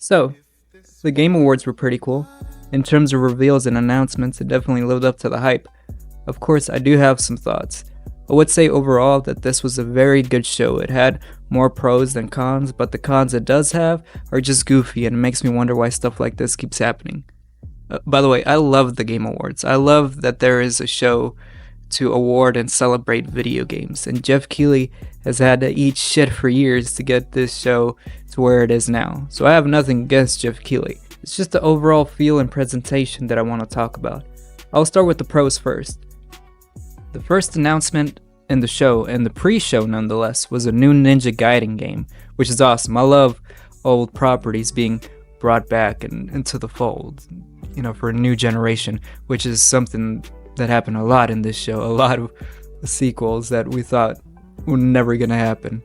So, the Game Awards were pretty cool. In terms of reveals and announcements, it definitely lived up to the hype. Of course, I do have some thoughts. I would say overall that this was a very good show. It had more pros than cons, but the cons it does have are just goofy and it makes me wonder why stuff like this keeps happening. By the way, I love the Game Awards. I love that there is a show to award and celebrate video games, and Jeff Keighley has had to eat shit for years to get this show to where it is now. So I have nothing against Jeff Keighley. It's just the overall feel and presentation that I want to talk about. I'll start with the pros first. The first announcement in the show, and the pre-show nonetheless, was a new Ninja Gaiden game, which is awesome. I love old properties being brought back and into the fold, for a new generation, which is something that happened a lot in this show. A lot of sequels that we thought were never gonna happen.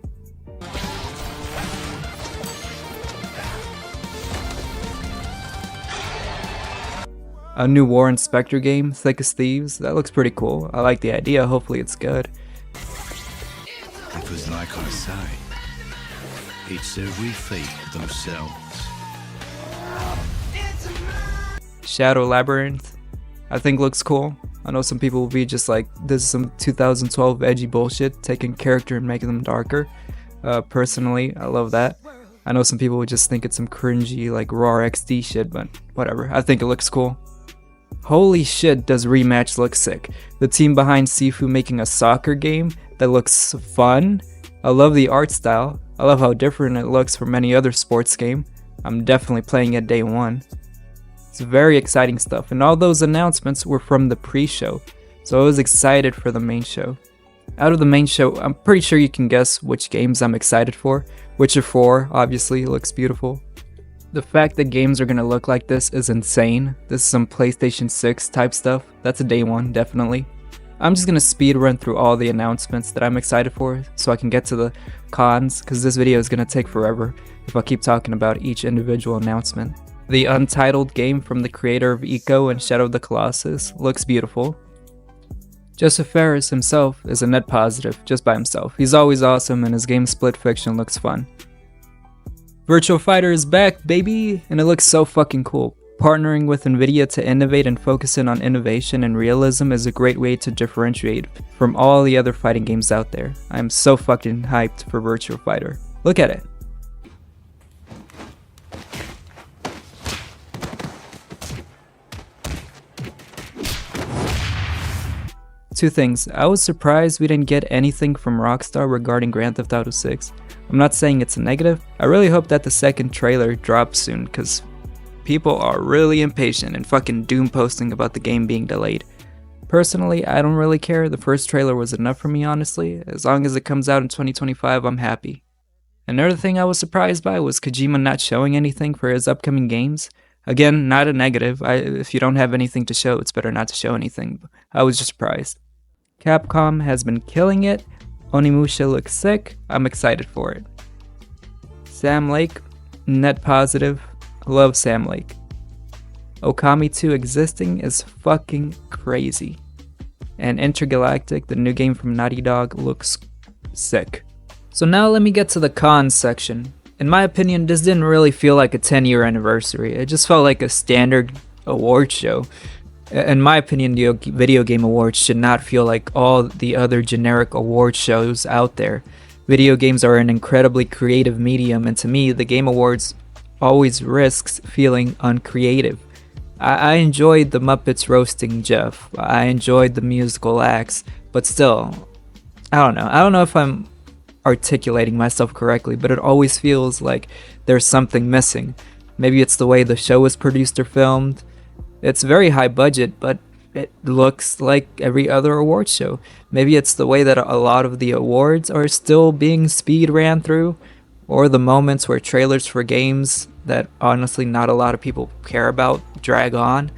A new Warren Spector game, Thick as Thieves, that looks pretty cool. I like the idea, hopefully it's good. Because like I say, it's every feat themselves. Shadow Labyrinth, I think looks cool. I know some people will be just like, this is some 2012 edgy bullshit, taking character and making them darker. Personally, I love that. I know some people would just think it's some cringy like raw XD shit, but whatever, I think it looks cool. Holy shit, does Rematch look sick. The team behind Sifu making a soccer game that looks fun. I love the art style. I love how different it looks from any other sports game. I'm definitely playing it day one. It's very exciting stuff, and all those announcements were from the pre-show, so I was excited for the main show. Out of the main show, I'm pretty sure you can guess which games I'm excited for. Witcher 4, obviously, looks beautiful. The fact that games are gonna look like this is insane. This is some PlayStation 6 type stuff. That's a day one, definitely. I'm just gonna speed run through all the announcements that I'm excited for so I can get to the cons, because this video is gonna take forever if I keep talking about each individual announcement. The Untitled game from the creator of Ico and Shadow of the Colossus looks beautiful. Joseph Fares himself is a net positive, just by himself. He's always awesome and his game Split Fiction looks fun. Virtual Fighter is back, baby! And it looks so fucking cool. Partnering with Nvidia to innovate and focus in on innovation and realism is a great way to differentiate from all the other fighting games out there. I am so fucking hyped for Virtual Fighter. Look at it. Two things. I was surprised we didn't get anything from Rockstar regarding Grand Theft Auto 6. I'm not saying it's a negative. I really hope that the second trailer drops soon, because people are really impatient and fucking doom posting about the game being delayed. Personally, I don't really care. The first trailer was enough for me, honestly. As long as it comes out in 2025, I'm happy. Another thing I was surprised by was Kojima not showing anything for his upcoming games. Again, not a negative. If you don't have anything to show, it's better not to show anything. I was just surprised. Capcom has been killing it. Onimusha looks sick. I'm excited for it. Sam Lake, net positive. Love Sam Lake. Okami 2 existing is fucking crazy. And Intergalactic, the new game from Naughty Dog, looks sick. So now let me get to the cons section. In my opinion, this didn't really feel like a 10-year anniversary. It just felt like a standard award show. In my opinion, the Video Game Awards should not feel like all the other generic award shows out there. Video games are an incredibly creative medium, and to me, the Game Awards always risks feeling uncreative. I enjoyed the Muppets roasting Jeff. I enjoyed the musical acts, but still, I don't know. I don't know if I'm articulating myself correctly, but it always feels like there's something missing. Maybe it's the way the show was produced or filmed. It's very high budget, but it looks like every other award show. Maybe it's the way that a lot of the awards are still being speed ran through, or the moments where trailers for games that honestly not a lot of people care about drag on.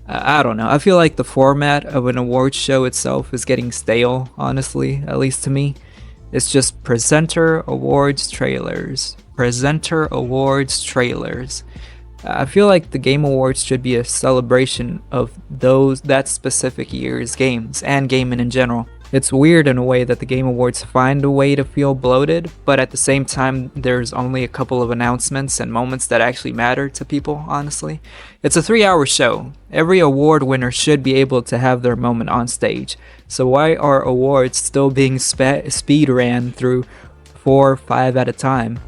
I don't know. I feel like the format of an award show itself is getting stale, honestly, at least to me. It's just presenter awards trailers. Presenter awards trailers. I feel like the Game Awards should be a celebration of that specific year's games and gaming in general. It's weird in a way that the Game Awards find a way to feel bloated, but at the same time, there's only a couple of announcements and moments that actually matter to people, honestly. It's a 3-hour show. Every award winner should be able to have their moment on stage. So why are awards still being speed ran through 4 or 5 at a time?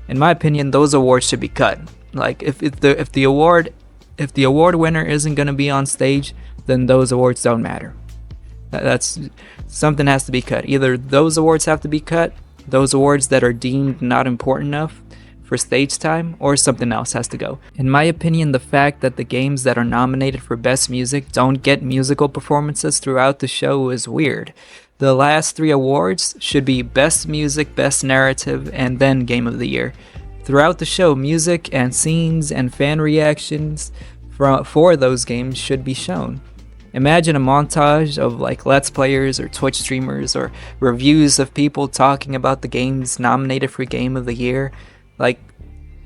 In my opinion, those awards should be cut. Like if the award winner isn't going to be on stage, then those awards don't matter. That's something has to be cut. Either those awards have to be cut, those awards that are deemed not important enough for stage time, or something else has to go. In my opinion, the fact that the games that are nominated for best music don't get musical performances throughout the show is weird. The last 3 awards should be best music, best narrative, and then game of the year. Throughout the show, music and scenes and fan reactions for those games should be shown. Imagine a montage of like Let's Players or Twitch streamers or reviews of people talking about the games nominated for Game of the Year. Like,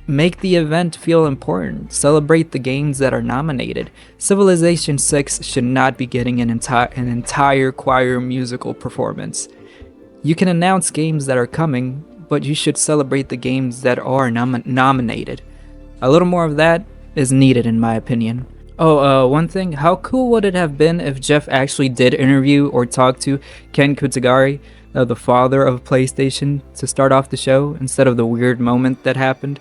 make the event feel important. Celebrate the games that are nominated. Civilization 6 should not be getting an entire choir musical performance. You can announce games that are coming, but you should celebrate the games that are nominated. A little more of that is needed in my opinion. Oh, one thing, how cool would it have been if Jeff actually did interview or talk to Ken Kutsugiri, the father of PlayStation, to start off the show instead of the weird moment that happened?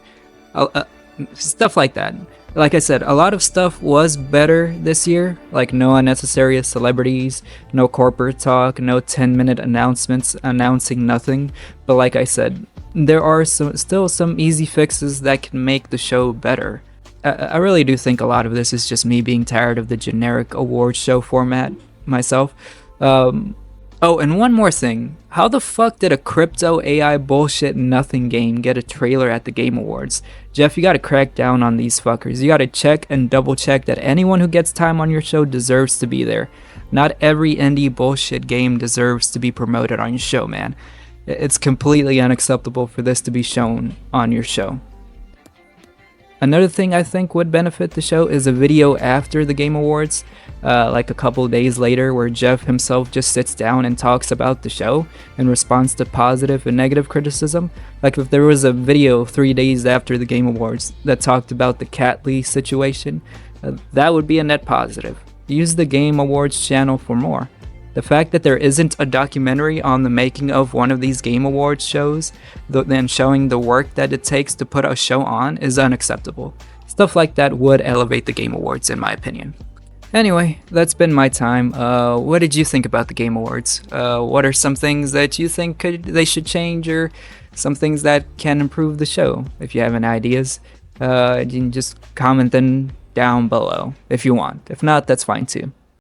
Stuff like that. Like I said, a lot of stuff was better this year, like no unnecessary celebrities, no corporate talk, no 10-minute announcements announcing nothing. But like I said, there are still some easy fixes that can make the show better. I really do think a lot of this is just me being tired of the generic award show format myself. Oh, and one more thing. How the fuck did a crypto AI bullshit nothing game get a trailer at the Game Awards? Jeff, you gotta crack down on these fuckers. You gotta check and double check that anyone who gets time on your show deserves to be there. Not every indie bullshit game deserves to be promoted on your show, man. It's completely unacceptable for this to be shown on your show. Another thing I think would benefit the show is a video after the Game Awards, like a couple days later, where Jeff himself just sits down and talks about the show in response to positive and negative criticism. Like if there was a video 3 days after the Game Awards that talked about the Cat Lee situation, that would be a net positive. Use the Game Awards channel for more. The fact that there isn't a documentary on the making of one of these Game Awards shows, then showing the work that it takes to put a show on, is unacceptable. Stuff like that would elevate the Game Awards in my opinion. Anyway, that's been my time. What did you think about the Game Awards? What are some things that you think they should change, or some things that can improve the show? If you have any ideas, you can just comment them down below if you want. If not, that's fine too.